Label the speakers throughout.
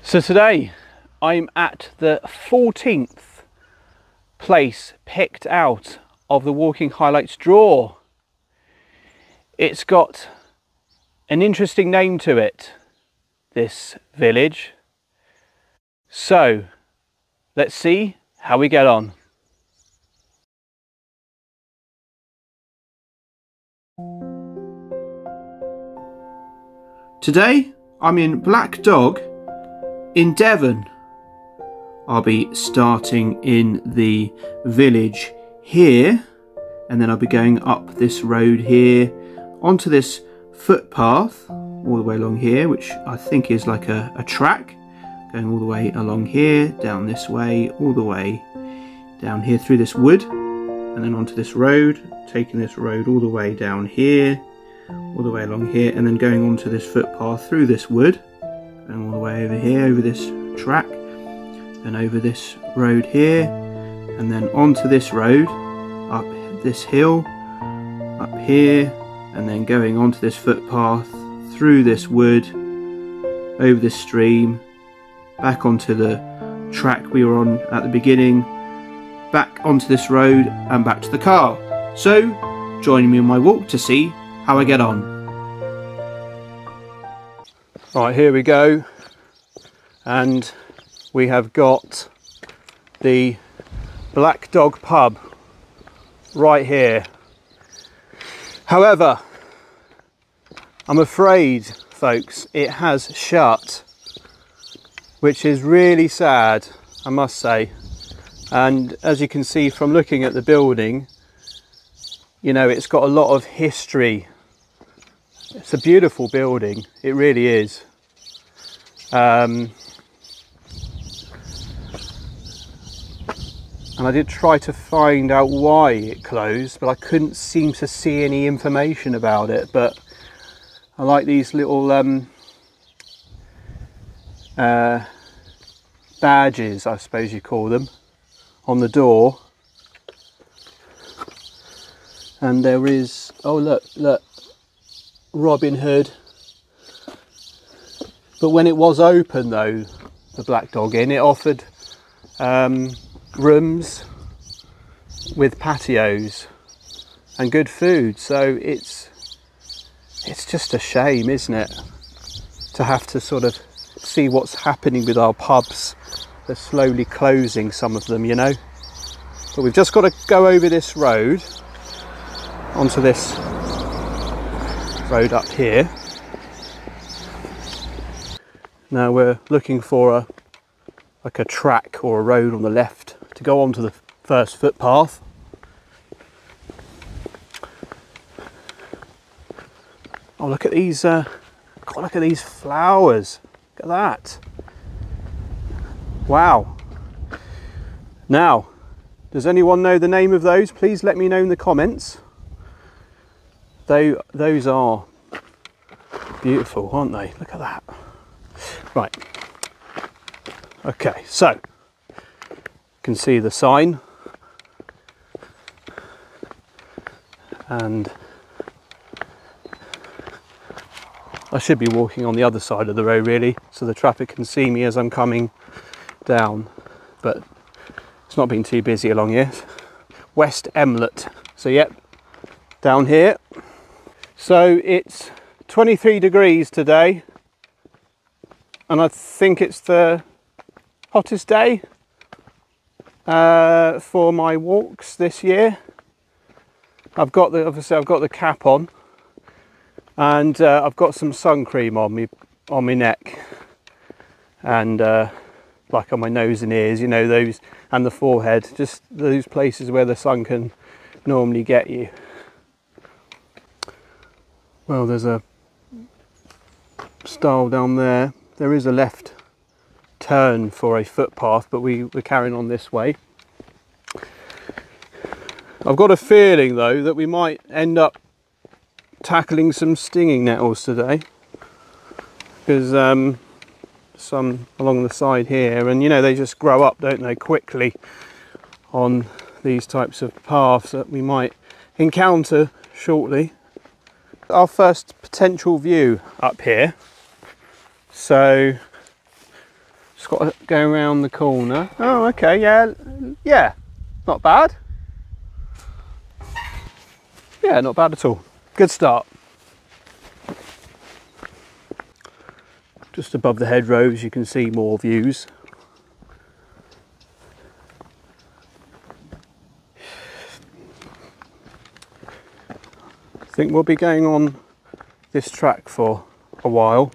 Speaker 1: So today I'm at the 14th place picked out of the Walking Highlights draw. It's got an interesting name to it, this village. So let's see how we get on. Today I'm in Black Dog in Devon. I'll be starting in the village here, and then I'll be going up this road here onto this footpath all the way along here, which I think is like a track going all the way along here, down this way, all the way down here through this wood, and then onto this road, taking this road all the way down here, all the way along here, and then going onto this footpath through this wood, going all the way over here, over this track, and over this road here, and then onto this road, up this hill, up here, and then going onto this footpath, through this wood, over this stream, back onto the track we were on at the beginning, back onto this road, and back to the car. So, join me on my walk to see how I get on. Right, here we go, and we have got the Black Dog pub right here. However, I'm afraid, folks, it has shut, which is really sad, I must say. And as you can see from looking at the building, you know, it's got a lot of history. It's a beautiful building, it really is. And I did try to find out why it closed, but I couldn't seem to see any information about it. But I like these little badges, I suppose you call them, on the door. And there is, oh look, Robin Hood. But when it was open though, the Black Dog Inn, it offered rooms with patios and good food. So it's just a shame, isn't it, to have to sort of see what's happening with our pubs. They're slowly closing, some of them, you know. But we've just got to go over this road onto this road up here. Now we're looking for like a track or a road on the left to go onto the first footpath. Oh, look at these! God, look at these flowers! Look at that! Wow! Now, does anyone know the name of those? Please let me know in the comments. Those are beautiful, aren't they? Look at that. Right. Okay, so you can see the sign, and I should be walking on the other side of the road really, so the traffic can see me as I'm coming down, but it's not been too busy along here. West Emlet. So yep, down here. So it's 23 degrees today, and I think it's the hottest day for my walks this year. Obviously I've got the cap on, and I've got some sun cream on my neck, and like on my nose and ears, you know, those, and the forehead, just those places where the sun can normally get you. Well, there's a stile down there. There is a left turn for a footpath, but we're carrying on this way. I've got a feeling though that we might end up tackling some stinging nettles today, because some along the side here, and you know, they just grow up, don't they, quickly on these types of paths that we might encounter shortly. Our first potential view up here, so Just got to go around the corner. Oh, okay, yeah, not bad. Yeah, not bad at all. Good start. Just above the hedgerows you can see more views. I think we'll be going on this track for a while,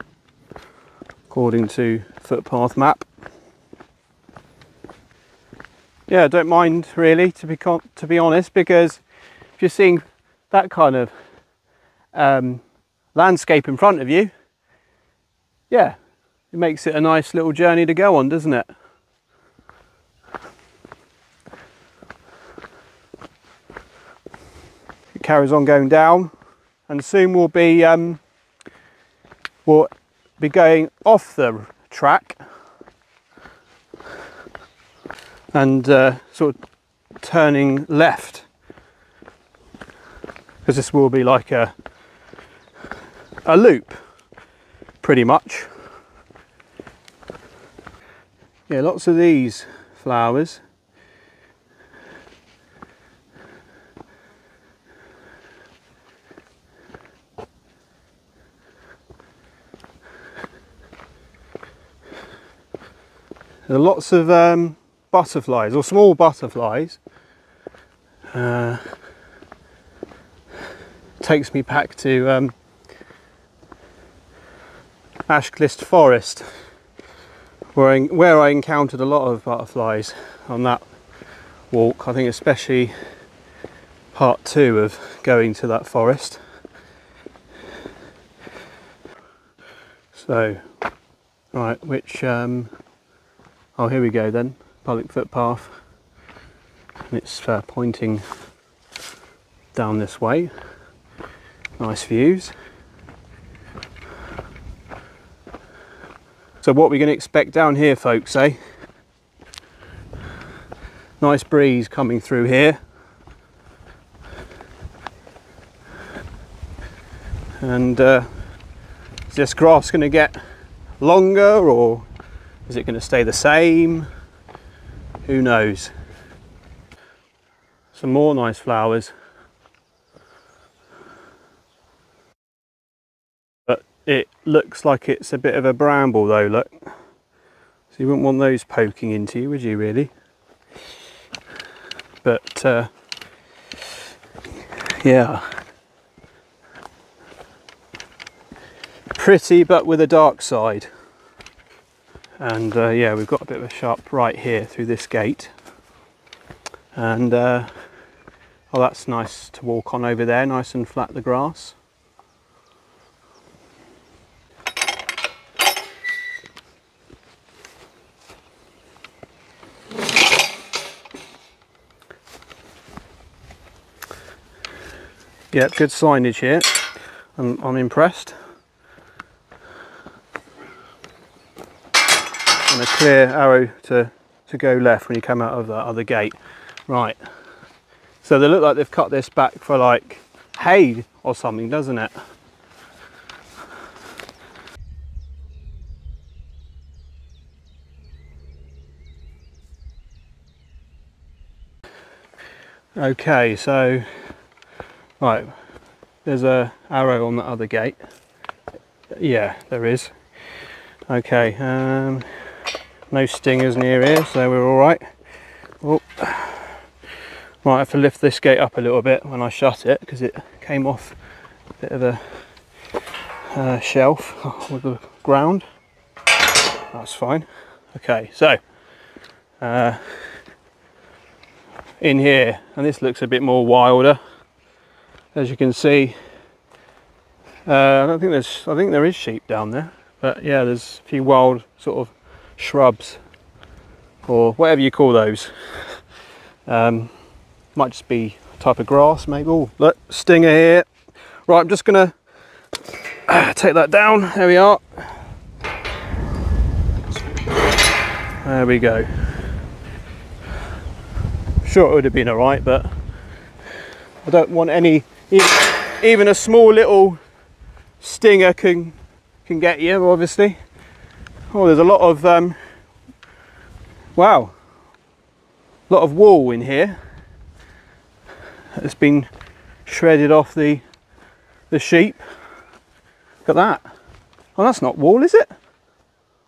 Speaker 1: according to footpath map. Yeah, I don't mind really, to be honest, because if you're seeing that kind of landscape in front of you, yeah, it makes it a nice little journey to go on, doesn't it? It carries on going down, and soon we'll be going off the track and sort of turning left, because this will be like a loop pretty much. Yeah, lots of these flowers. There are lots of butterflies, or small butterflies. Takes me back to Ashcliffe Forest, where I encountered a lot of butterflies on that walk. I think especially part 2 of going to that forest. So, right, which oh, here we go then, public footpath, and it's pointing down this way. Nice views. So what we're going to expect down here, folks, eh? Nice breeze coming through here. And is this grass going to get longer, or is it going to stay the same? Who knows? Some more nice flowers. But it looks like it's a bit of a bramble though, look. So you wouldn't want those poking into you, would you really? But yeah. Pretty, but with a dark side. And yeah, we've got a bit of a sharp right here through this gate. And oh, that's nice to walk on over there, nice and flat, the grass. Yeah, good signage here. I'm impressed. And a clear arrow to go left when you come out of that other gate. Right. So they look like they've cut this back for like hay or something, doesn't it? Okay, so right, there's a arrow on the other gate. Yeah, there is. Okay, no stingers near here, so we're all right. Oh, might have to lift this gate up a little bit when I shut it, because it came off a bit of a shelf with the ground. That's fine. Okay, so in here, and this looks a bit more wilder, as you can see. I think there is sheep down there, but yeah, there's a few wild sort of shrubs, or whatever you call those. Might just be a type of grass, maybe. Oh, look, stinger here. Right, I'm just gonna take that down. There we are. There we go. Sure, it would have been all right, but I don't want any. Even a small little stinger can get you, obviously. Oh, there's a lot of Wow, a lot of wool in here. It's been shredded off the sheep. Look at that. Oh, that's not wool, is it?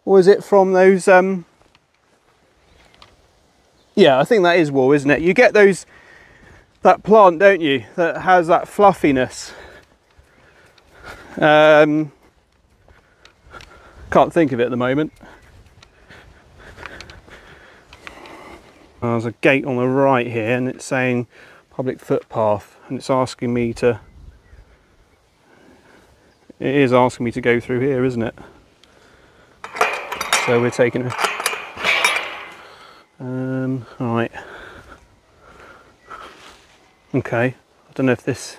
Speaker 1: Or is it from those yeah, I think that is wool, isn't it? You get that plant, don't you, that has that fluffiness. Can't think of it at the moment. There's a gate on the right here and it's saying public footpath, and it's asking me to, it is asking me to go through here, isn't it? So we're taking a right. Okay, I don't know if this,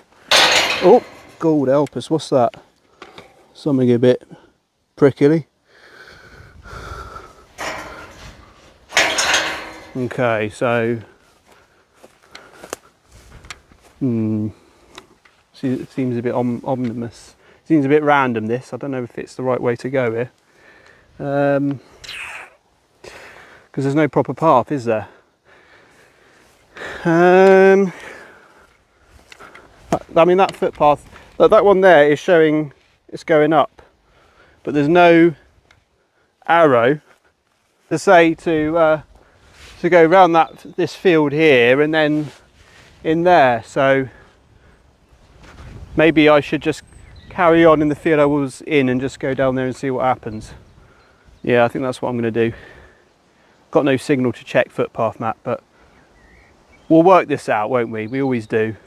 Speaker 1: oh God help us, what's that? Something a bit prickly. Okay, so it seems a bit ominous. Seems a bit random, this. I don't know if it's the right way to go here. Because there's no proper path, is there? I mean, that footpath, that one there is showing it's going up, but there's no arrow to say to go around this field here and then in there. So maybe I should just carry on in the field I was in and just go down there and see what happens. Yeah, I think that's what I'm going to do. Got no signal to check footpath map, but we'll work this out, won't we? We always do.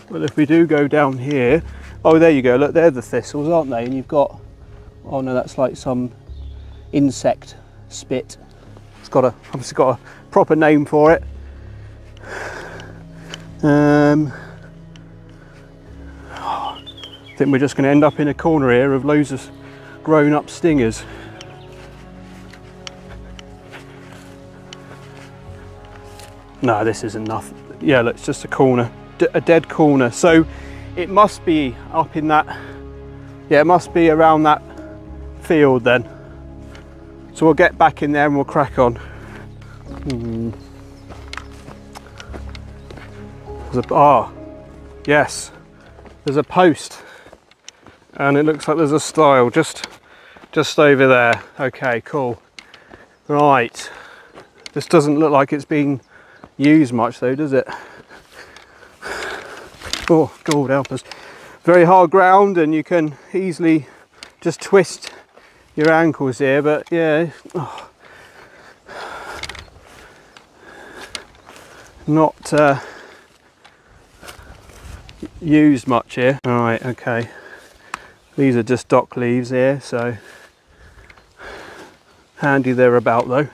Speaker 1: Well, if we do go down here, oh, there you go, look, they're the thistles, aren't they? And you've got, oh no, that's like some insect spit. It's got obviously got a proper name for it. I think we're just going to end up in a corner here of loads of grown up stingers. No, this isn't nothing. Yeah, look, it's just a corner, a dead corner. So it must be up in that, yeah, it must be around that field then. So we'll get back in there and we'll crack on. Yes, there's a post and it looks like there's a stile just over there. Okay, cool. Right, this doesn't look like it's been used much though, does it? Oh God help us. Very hard ground and you can easily just twist your ankles here, but yeah, not used much here. All right, okay, these are just dock leaves here, so handy they're about though.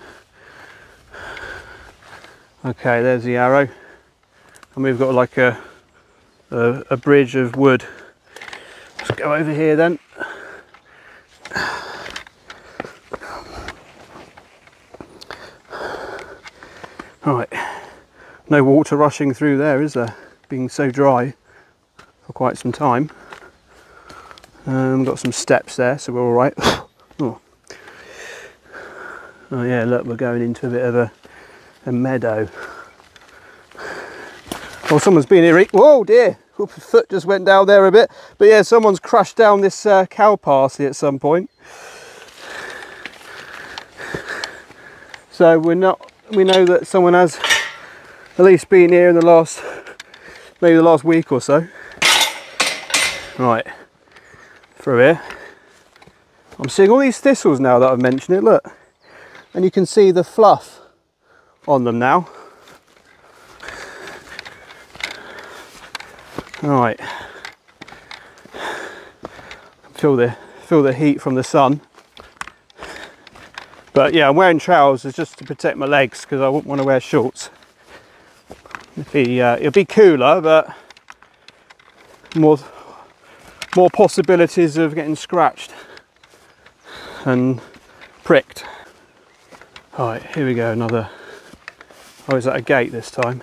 Speaker 1: Okay, there's the arrow, and we've got like a bridge of wood. Let's go over here then. Right, no water rushing through there, is there? Being so dry for quite some time. Got some steps there, so we're all right. Oh yeah, look, we're going into a bit of a meadow. Oh, someone's been here. Whoa, dear! Oops, foot just went down there a bit. But yeah, someone's crashed down this cow parsley at some point. So we know that someone has at least been here in the last, maybe the last week or so. Right, through here. I'm seeing all these thistles now that I've mentioned it, look. And you can see the fluff on them now. Right. Feel the heat from the sun. But yeah, I'm wearing trousers just to protect my legs because I wouldn't want to wear shorts. It'll be cooler, but more possibilities of getting scratched and pricked. All right, here we go, another. Oh, is that a gate this time?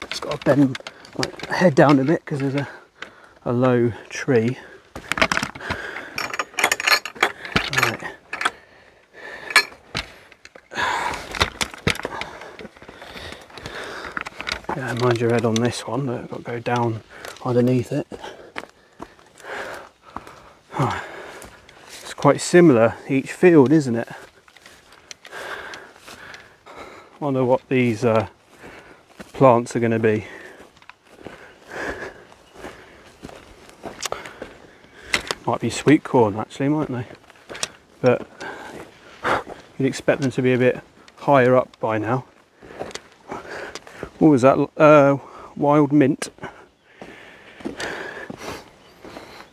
Speaker 1: Just got to bend my head down a bit because there's a low tree. Mind your head on this one, I've got to go down underneath it. Oh, it's quite similar each field, isn't it? Wonder what these plants are going to be. Might be sweet corn actually, mightn't they? But you'd expect them to be a bit higher up by now. What was that? Wild mint.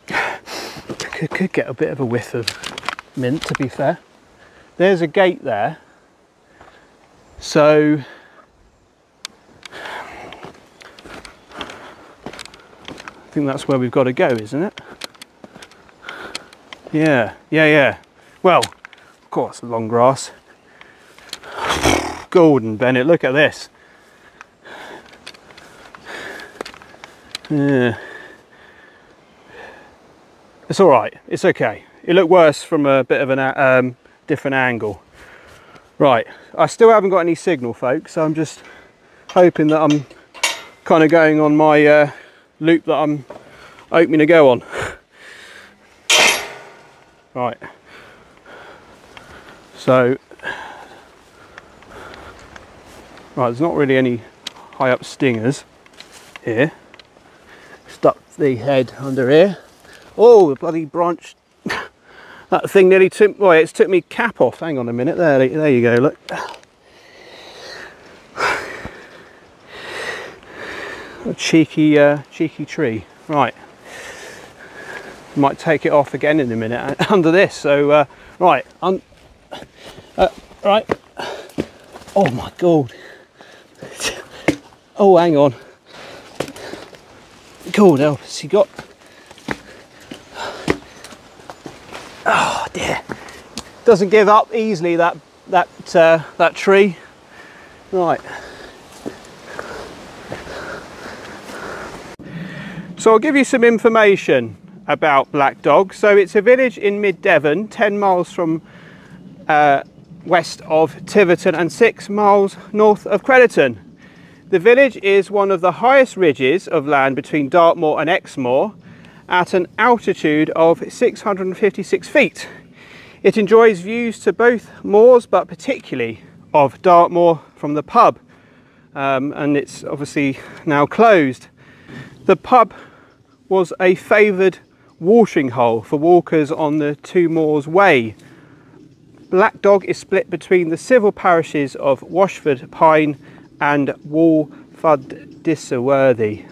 Speaker 1: Could get a bit of a whiff of mint, to be fair. There's a gate there. So I think that's where we've got to go, isn't it? Yeah. Well, of course, long grass. Golden Bennett, look at this. Yeah. It's all right, it's okay. It looked worse from a bit of a different angle. Right, I still haven't got any signal, folks, so I'm just hoping that I'm kind of going on my loop that I'm hoping to go on. Right, so, there's not really any high up stingers here. Stuck the head under here. Oh, the bloody branch. That thing nearly took, well, it's took me cap off. Hang on a minute, there you go, look. A cheeky tree. Right. Might take it off again in a minute under this. So, right. Right. Oh my God. Oh, hang on. God help us, he got... Oh dear. Doesn't give up easily, that tree. Right. So I'll give you some information about Black Dog. So it's a village in mid-Devon, 10 miles from west of Tiverton and 6 miles north of Crediton. The village is one of the highest ridges of land between Dartmoor and Exmoor, at an altitude of 656 feet. It enjoys views to both moors, but particularly of Dartmoor from the pub, and it's obviously now closed. The pub was a favoured watering hole for walkers on the Two Moors Way. Black Dog is split between the civil parishes of Washford Pine and Walford-Disserworthy.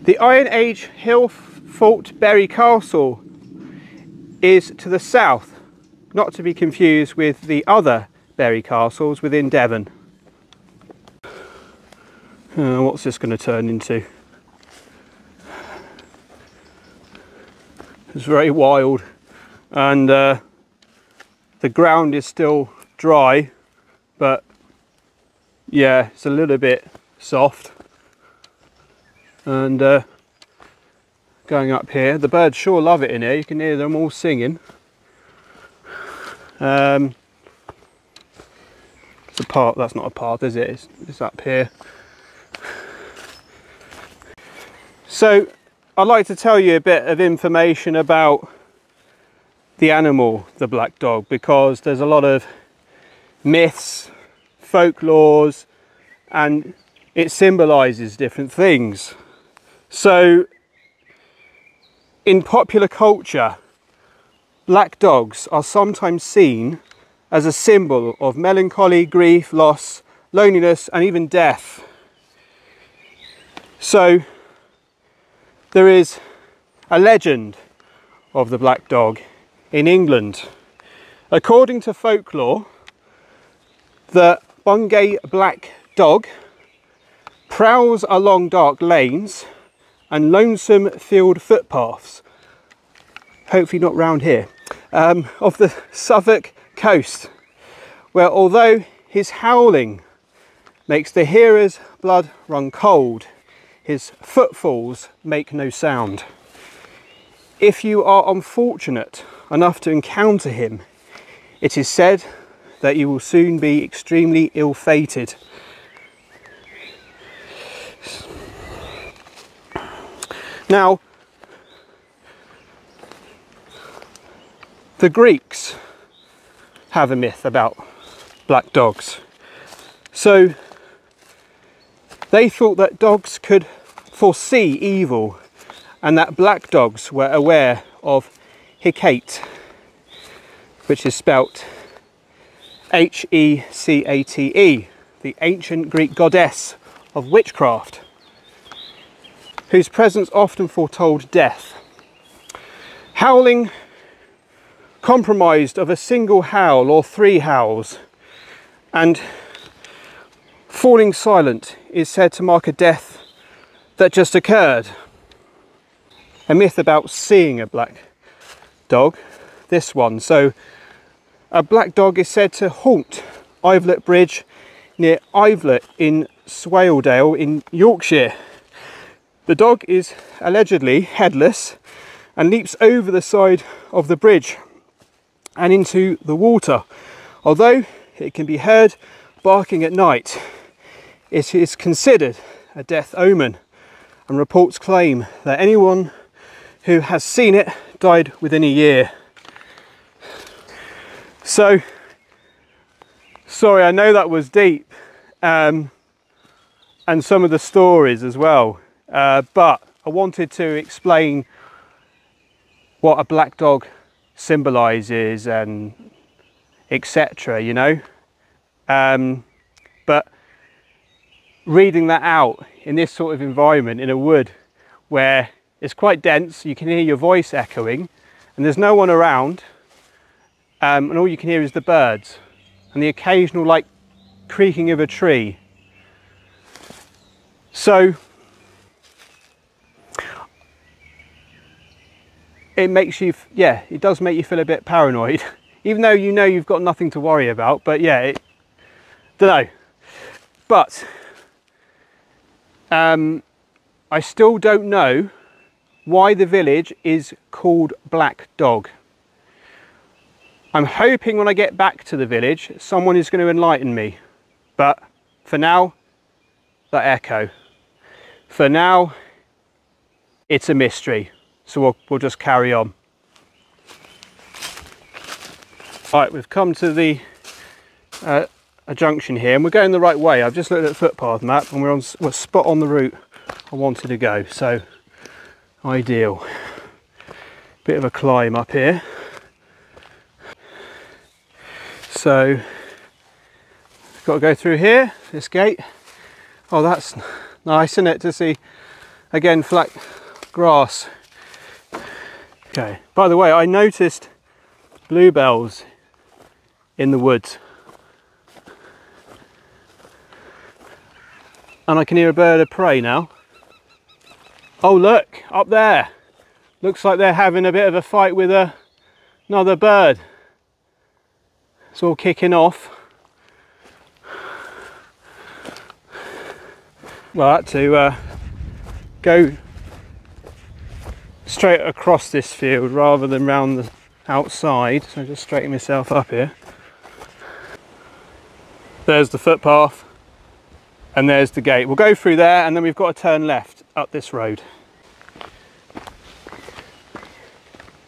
Speaker 1: The Iron Age hill fort Bury Castle is to the south, not to be confused with the other Bury castles within Devon. What's this going to turn into? It's very wild, and the ground is still dry, but yeah, it's a little bit soft. And going up here, the birds sure love it in here. You can hear them all singing. It's a path. That's not a path, is it? It's up here. So I'd like to tell you a bit of information about the animal, the black dog, because there's a lot of myths, folklores, and it symbolises different things. So in popular culture, black dogs are sometimes seen as a symbol of melancholy, grief, loss, loneliness, and even death. So there is a legend of the black dog in England. According to folklore, the Bungay black dog prowls along dark lanes and lonesome field footpaths, hopefully not round here, of the Suffolk coast, where although his howling makes the hearer's blood run cold, his footfalls make no sound. If you are unfortunate enough to encounter him, it is said that you will soon be extremely ill-fated. Now, the Greeks have a myth about black dogs. So they thought that dogs could foresee evil and that black dogs were aware of Hecate, which is spelt Hecate, the ancient Greek goddess of witchcraft, whose presence often foretold death. Howling comprised of a single howl or 3 howls, and falling silent is said to mark a death that just occurred. A myth about seeing a black dog, this one. So a black dog is said to haunt Ivelet Bridge near Ivelet in Swaledale in Yorkshire. The dog is allegedly headless and leaps over the side of the bridge and into the water. Although it can be heard barking at night, it is considered a death omen, and reports claim that anyone who has seen it died within a year. So, sorry, I know that was deep, and some of the stories as well, but I wanted to explain what a black dog symbolises and etc, you know. But reading that out in this sort of environment in a wood where it's quite dense, you can hear your voice echoing and there's no one around, and all you can hear is the birds and the occasional like creaking of a tree. So it makes you, yeah, it does make you feel a bit paranoid, even though you know you've got nothing to worry about. But yeah, don't know. But I still don't know why the village is called Black Dog. I'm hoping when I get back to the village, someone is going to enlighten me. But for now, that echo. For now, it's a mystery. So we'll just carry on. Right, we've come to the a junction here, and we're going the right way. I've just looked at the footpath map, and we're spot on the route I wanted to go. So ideal. Bit of a climb up here. So got to go through here, this gate. Oh, that's nice, isn't it, to see again flat grass. Okay, by the way, I noticed bluebells in the woods, and I can hear a bird of prey now. Oh look, up there, looks like they're having a bit of a fight with another bird. It's all kicking off. Well, I had to go straight across this field rather than round the outside, so just straighten myself up here. There's the footpath and there's the gate. We'll go through there and then we've got to turn left up this road.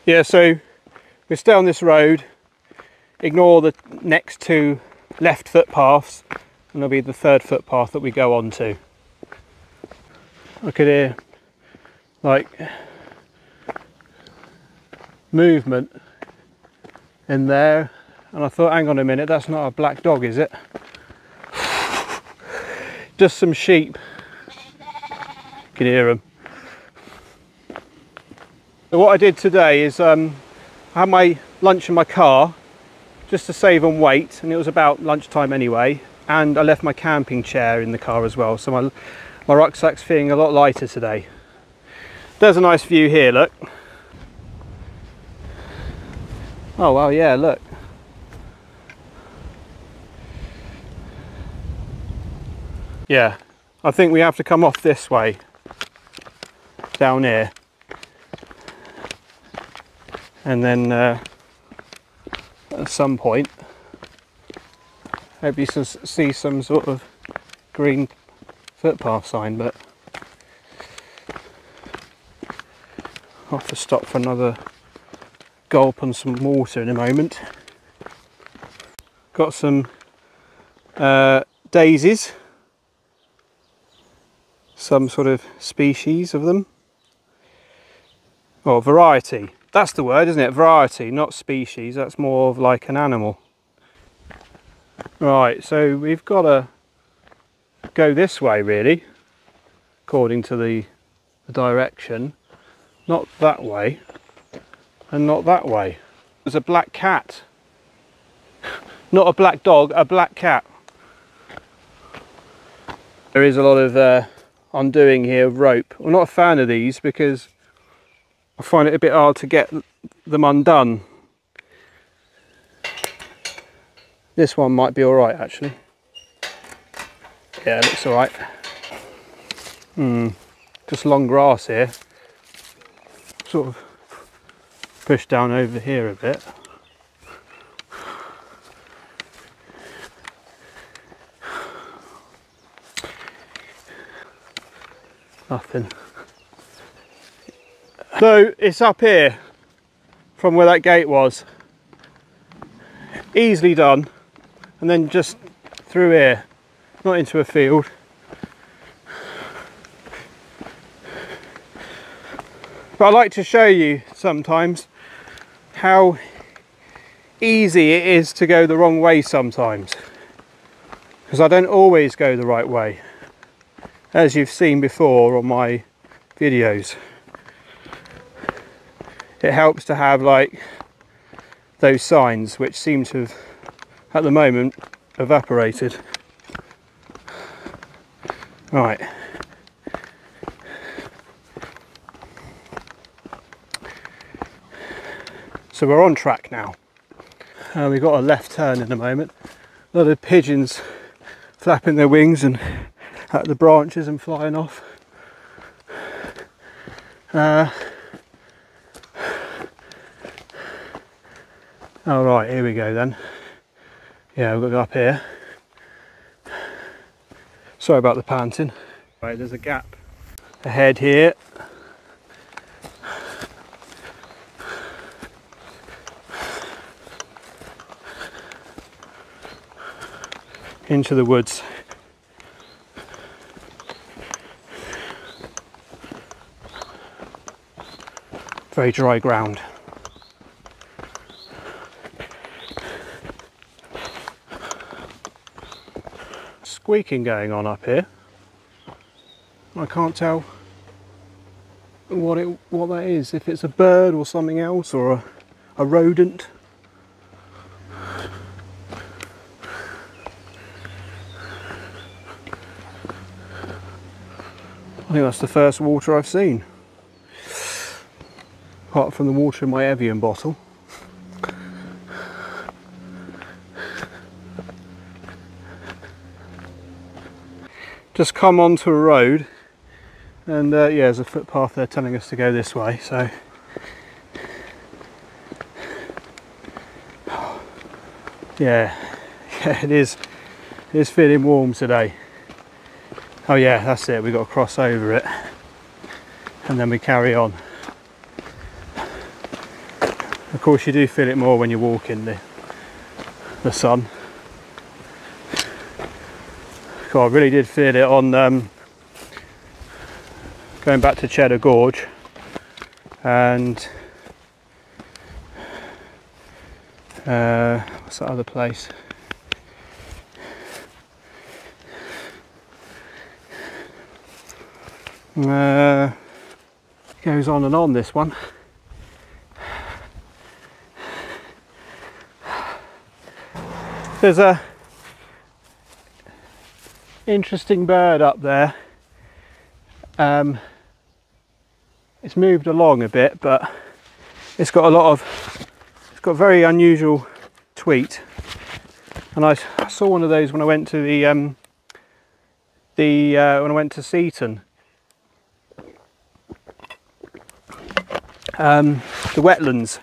Speaker 1: Yeah, so we stay on this road, ignore the next 2 left footpaths, and there'll be the 3rd footpath that we go on to. I could hear like movement in there, and I thought, hang on a minute, that's not a black dog, is it? Just some sheep. You can hear them. So what I did today is I had my lunch in my car just to save on weight, and it was about lunchtime anyway, and I left my camping chair in the car as well, so my rucksack's feeling a lot lighter today. There's a nice view here, look. Oh well, yeah, look. Yeah, I think we have to come off this way, down here, and then at some point, hope you see some sort of green footpath sign, but I'll have to stop for another gulp on some water in a moment. Got some daisies, some sort of species of them, or variety. That's the word, isn't it? Variety, not species. That's more of like an animal. Right, so we've got to go this way really, according to the direction. Not that way, and not that way. There's a black cat. Not a black dog, a black cat. There is a lot of undoing here of rope. I'm not a fan of these because I find it a bit hard to get them undone. This one might be alright actually. Yeah, it looks alright. Just long grass here. Sort of push down over here a bit. Nothing. So it's up here from where that gate was. Easily done. And then just through here, not into a field. But I like to show you sometimes how easy it is to go the wrong way sometimes, because I don't always go the right way, as you've seen before on my videos. It helps to have like those signs, which seem to have at the moment evaporated. Right. So we're on track now. We've got a left turn in a moment. A lot of pigeons flapping their wings and at the branches and flying off. All right, here we go then. Yeah, we've got to go up here. Sorry about the panting. Right, there's a gap ahead here. Into the woods. Very dry ground. Squeaking going on up here. I can't tell what that is. If it's a bird or something else, or a rodent. I think that's the first water I've seen, apart from the water in my Evian bottle. Just come onto a road, and yeah, there's a footpath there telling us to go this way, so yeah, it is feeling warm today. Oh yeah, that's it, we've got to cross over it and then we carry on. Of course you do feel it more when you walk in the sun. God, I really did feel it on going back to Cheddar Gorge, and what's that other place? Goes on and on, this one. There's a interesting bird up there. It's moved along a bit, but it's got very unusual tweet, and I saw one of those when I went to when I went to Seaton. The wetlands,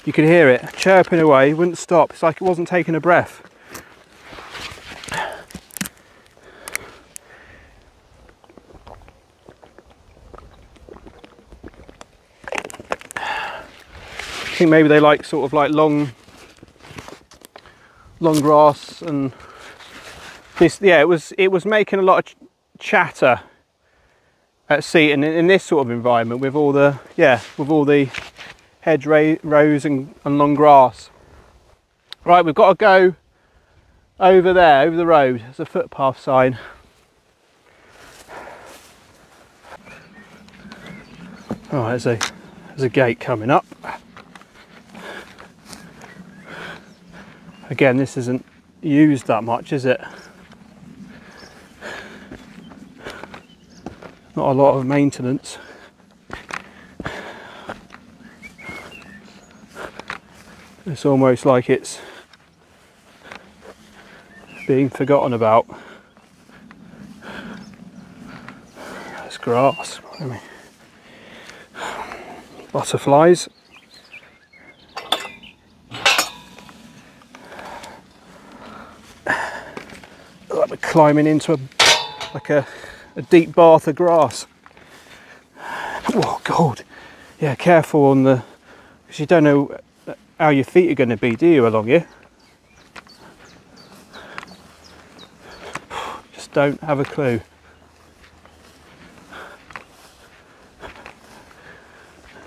Speaker 1: you could hear it chirping away, wouldn't stop. It's like it wasn't taking a breath. think maybe they like sort of like long grass, and this, yeah, it was making a lot of chatter at sea, and in this sort of environment with all the hedge rows and long grass. Right, we've got to go over there, over the road. There's a footpath sign. Oh, there's a gate coming up. Again, this isn't used that much, is it? Not a lot of maintenance. It's almost like it's being forgotten about. There's grass. I mean, butterflies. Like we're climbing into a deep bath of grass. Oh God! Yeah, careful on the, because you don't know how your feet are going to be, do you, along here? Just don't have a clue.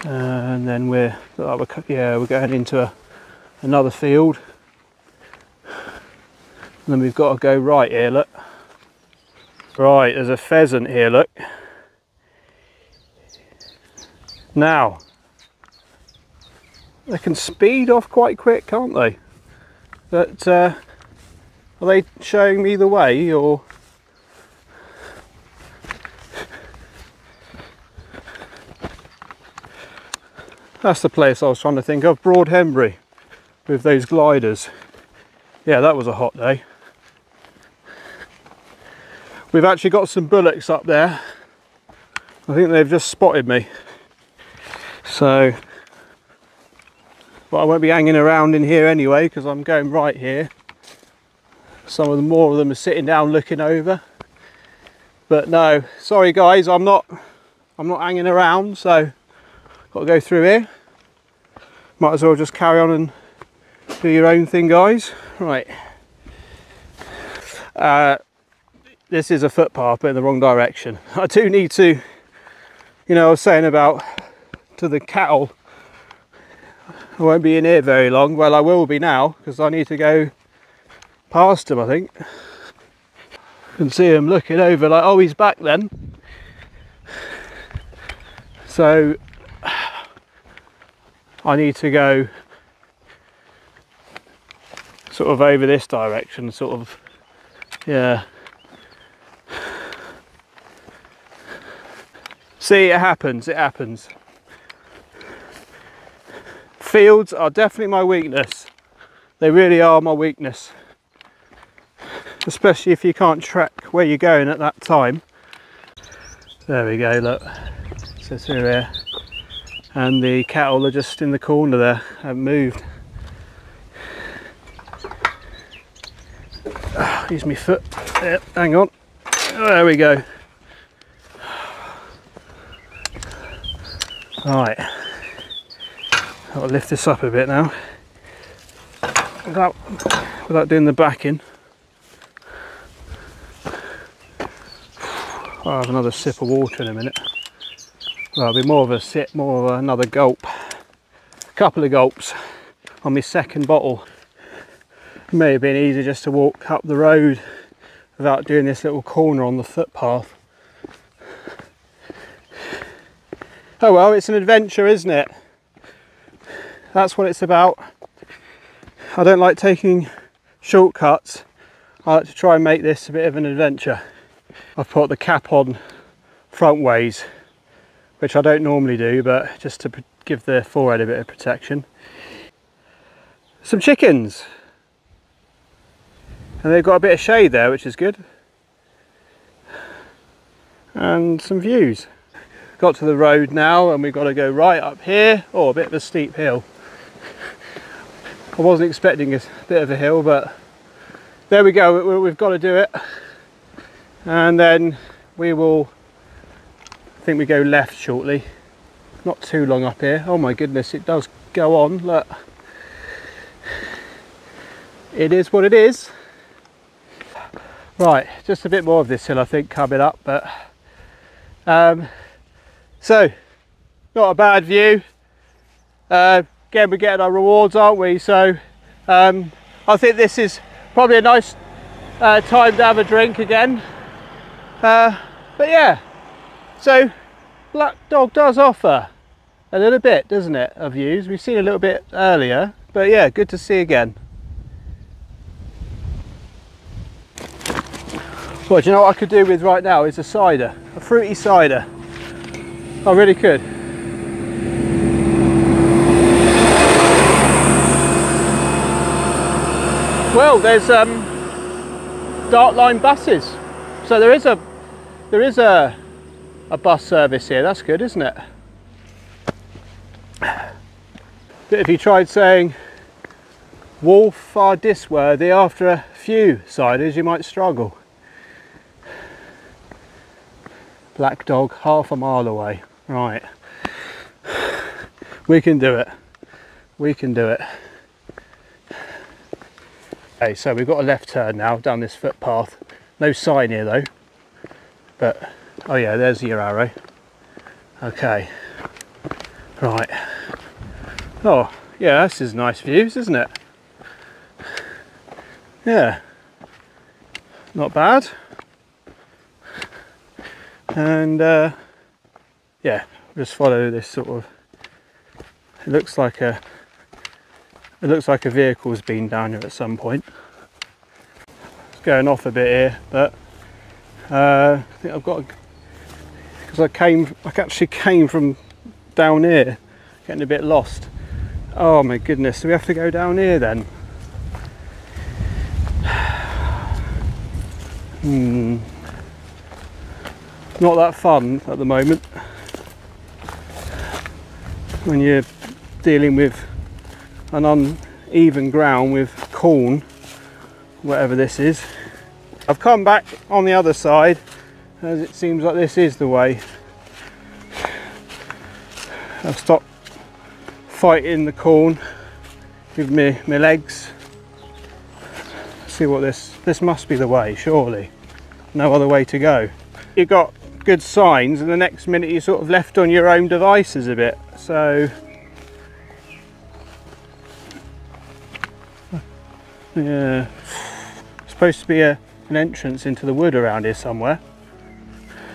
Speaker 1: And then we're going into another field. And then we've got to go right here, look. Right, there's a pheasant here, look. Now, they can speed off quite quick, can't they? But are they showing me the way, or? That's the place I was trying to think of, Broadhenbury, with those gliders. Yeah, that was a hot day. We've actually got some bullocks up there. I think they've just spotted me. So, but I won't be hanging around in here anyway, because I'm going right here. Some of them, more of them, are sitting down looking over. But no, sorry guys, I'm not hanging around, so got to go through here. Might as well just carry on and do your own thing, guys. Right. This is a footpath, but in the wrong direction. I do need to, you know, I was saying about to the cattle, I won't be in here very long. Well, I will be now, because I need to go past them, I think. You can see him looking over like, oh, he's back then. So I need to go sort of over this direction, sort of, yeah. See, it happens, it happens. Fields are definitely my weakness. They really are my weakness. Especially if you can't track where you're going at that time. There we go, look. So through here. And the cattle are just in the corner there, haven't moved. Use my foot. Yeah, hang on. There we go. Right. I'll lift this up a bit now. Without doing the backing. I'll have another sip of water in a minute. Well, it'll be more of a sip, more of another gulp. A couple of gulps on my second bottle. It may have been easier just to walk up the road without doing this little corner on the footpath. Oh well, it's an adventure, isn't it? That's what it's about. I don't like taking shortcuts. I like to try and make this a bit of an adventure. I've put the cap on front ways, which I don't normally do, but just to give the forehead a bit of protection. Some chickens. And they've got a bit of shade there, which is good. And some views. Got to the road now, and we've got to go right up here. Oh, a bit of a steep hill. I wasn't expecting a bit of a hill, but there we go. We've got to do it. And then we will, I think we go left shortly. Not too long up here. Oh my goodness, it does
Speaker 2: go on. Look, it is what it is. Right, just a bit more of this hill I think coming up, but so not a bad view. Again, we're getting our rewards, aren't we? So I think this is probably a nice time to have a drink again. But yeah, so Black Dog does offer a little bit, doesn't it, of views. We've seen a little bit earlier, but yeah, good to see again. Well, do you know what I could do with right now is a cider, a fruity cider. I really could. Well, there's Dark Line buses, so there is a bus service here. That's good, isn't it? But if you tried saying Wolf are disworthy after a few ciders, you might struggle. Black Dog, half a mile away. Right, we can do it. We can do it. Okay, so we've got a left turn now down this footpath. No sign here though, but oh yeah, there's your arrow. Okay, right. Oh yeah, this is nice views, isn't it? Yeah, not bad. And yeah, just follow this sort of. It looks like a vehicle's been down here at some point. It's going off a bit here, but I think I've got, because I actually came from down here, getting a bit lost. Oh my goodness, so we have to go down here then. Not that fun at the moment when you're dealing with an uneven ground with corn, whatever this is. I've come back on the other side as it seems like this is the way. I've stopped fighting the corn with my legs. See what this must be the way, surely. No other way to go. You've got good signs and the next minute you're sort of left on your own devices a bit, so yeah, supposed to be an entrance into the wood around here somewhere.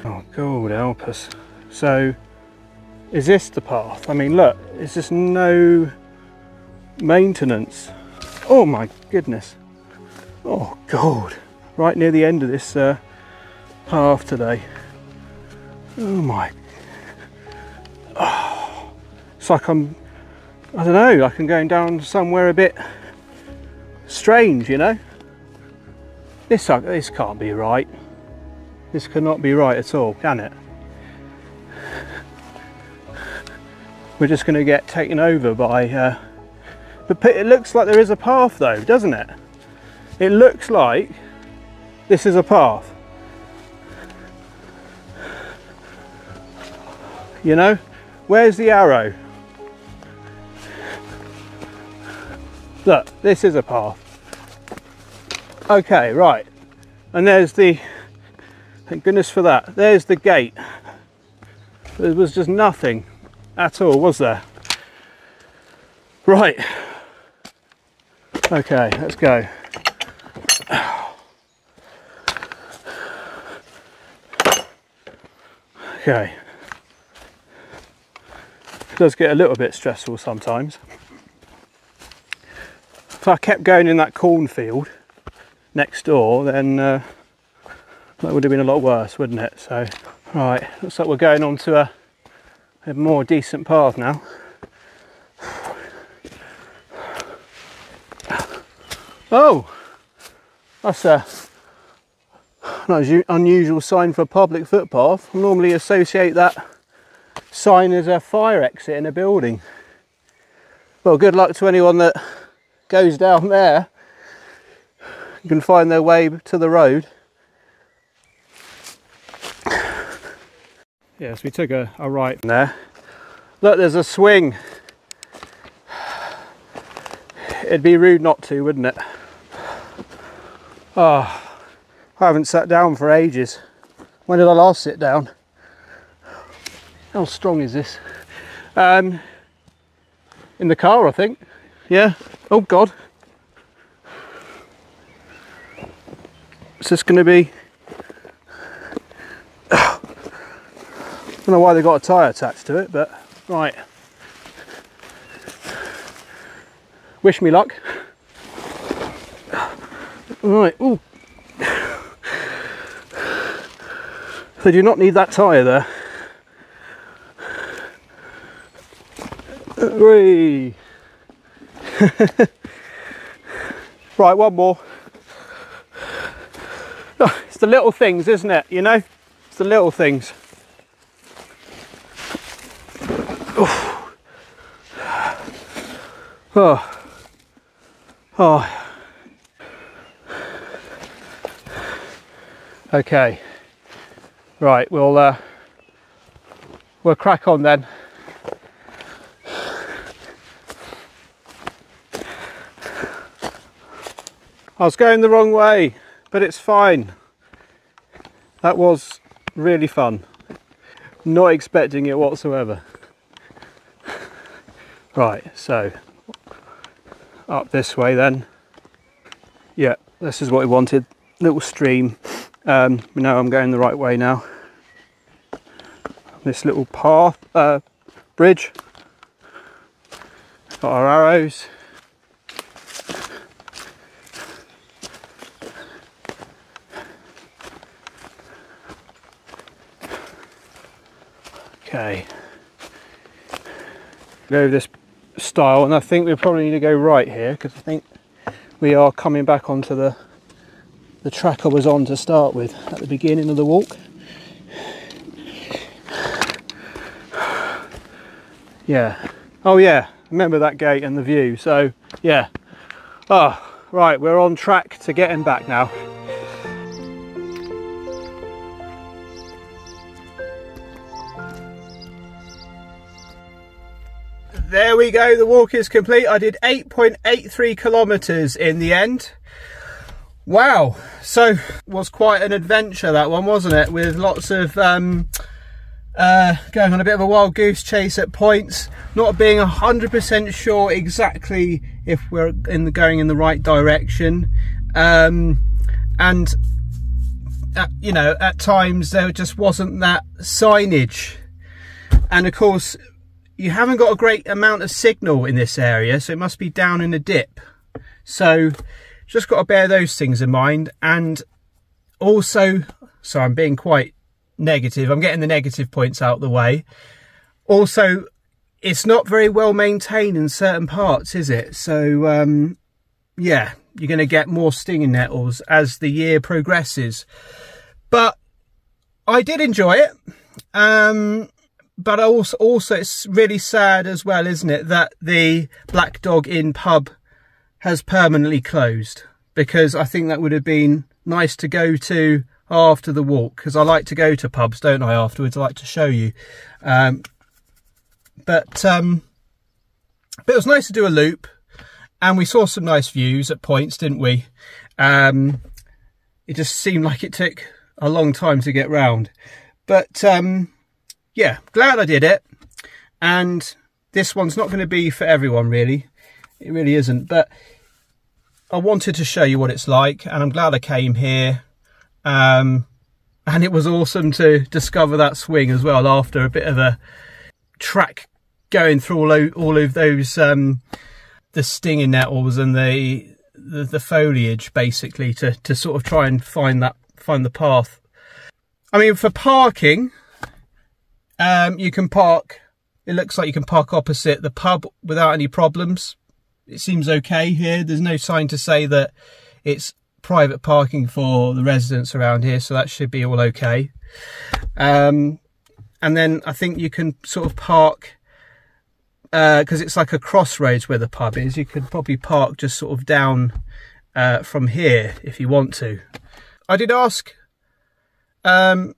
Speaker 2: Oh God help us. So is this the path? I mean look, it's just no maintenance. Oh my goodness. Oh God, right near the end of this path today. Oh my, oh, it's like I don't know, like I'm going down somewhere a bit strange, you know. This can't be right. This cannot be right at all, can it? We're just going to get taken over by but it looks like there is a path though, doesn't it? It looks like this is a path. You know, where's the arrow? Look, this is a path. Okay, right. And there's the, thank goodness for that, there's the gate. There was just nothing at all, was there? Right. Okay, let's go. Okay. It does get a little bit stressful sometimes. If I kept going in that cornfield next door, then that would have been a lot worse, wouldn't it? So, right, looks like we're going on to a more decent path now. Oh, that's an unusual sign for a public footpath. I normally associate that sign as a fire exit in a building. Well, good luck to anyone that goes down there. You can find their way to the road. Yes, we took a right there. Look, there's a swing. it'd be rude not to, wouldn't it? Oh, I haven't sat down for ages. When did I last sit down? How strong is this? In the car, I think. Yeah. Oh God. Is this going to be... I don't know why they got a tyre attached to it, but right. Wish me luck. Right. Ooh. They do not need that tyre there. Whee. Right, one more. Oh, it's the little things, isn't it? You know, it's the little things. Oh. Oh. Oh. Okay. Right, we'll crack on then. I was going the wrong way, but it's fine. That was really fun. Not expecting it whatsoever. Right, so up this way then. Yeah, this is what we wanted. Little stream. We know I'm going the right way now. This little path, bridge. Got our arrows. Okay, go over this stile, and I think we probably need to go right here because I think we are coming back onto the track I was on to start with at the beginning of the walk. Yeah. Oh yeah, remember that gate and the view. So yeah. Oh, right, we're on track to getting back now. There we go, the walk is complete. I did 8.83 kilometers in the end. Wow, so was quite an adventure that one, wasn't it? With lots of going on a bit of a wild goose chase at points, not being 100% sure exactly if we're going in the right direction, and you know, at times there just wasn't that signage, and of course you haven't got a great amount of signal in this area, so it must be down in a dip. So just got to bear those things in mind. And also, so I'm being quite negative, I'm getting the negative points out of the way. Also, it's not very well maintained in certain parts, is it? So yeah, you're going to get more stinging nettles as the year progresses. But I did enjoy it. But also it's really sad as well, isn't it, that the Black Dog Inn pub has permanently closed, because I think that would have been nice to go to after the walk, because I like to go to pubs, don't I, afterwards. I like to show you. But it was nice to do a loop, and we saw some nice views at points, didn't we? It just seemed like it took a long time to get round. But yeah, glad I did it. And this one's not going to be for everyone, really. It really isn't. But I wanted to show you what it's like, and I'm glad I came here. And it was awesome to discover that swing as well, after a bit of a track going through all of those the stinging nettles and the foliage, basically, to sort of try and find the path. I mean, for parking, you can park, it looks like you can park opposite the pub without any problems. It seems okay here. There's no sign to say that it's private parking for the residents around here, so that should be all okay. And then I think you can sort of park, because it's like a crossroads where the pub is, you could probably park just sort of down from here if you want to. I did ask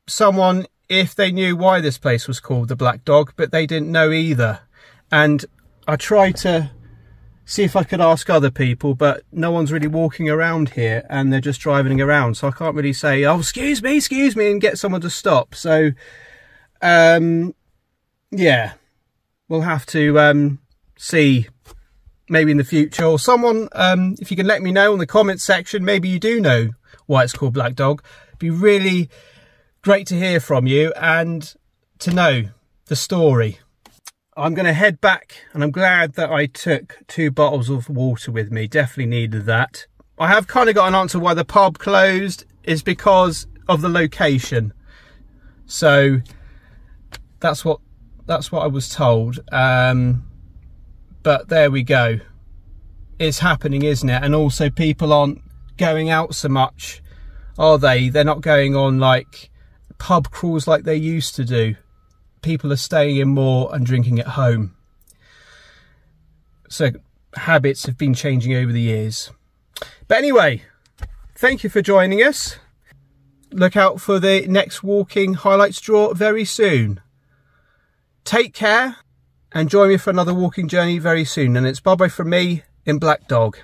Speaker 2: someone if they knew why this place was called the Black Dog, but they didn't know either. And I tried to see if I could ask other people, but no one's really walking around here and they're just driving around, so I can't really say, oh, excuse me, and get someone to stop. So yeah, we'll have to see maybe in the future, or someone, if you can let me know in the comments section, maybe you do know why it's called Black Dog. It'd be really great to hear from you and to know the story. I'm going to head back, and I'm glad that I took 2 bottles of water with me. Definitely needed that. I have kind of got an answer why the pub closed, is because of the location. So that's what I was told. But there we go. It's happening, isn't it? And also people aren't going out so much, are they? They're not going on like pub crawls like they used to do. People are staying in more and drinking at home. So habits have been changing over the years. But anyway, thank you for joining us. Look out for the next walking highlights draw very soon. Take care and join me for another walking journey very soon. And it's bye-bye from me in Black Dog.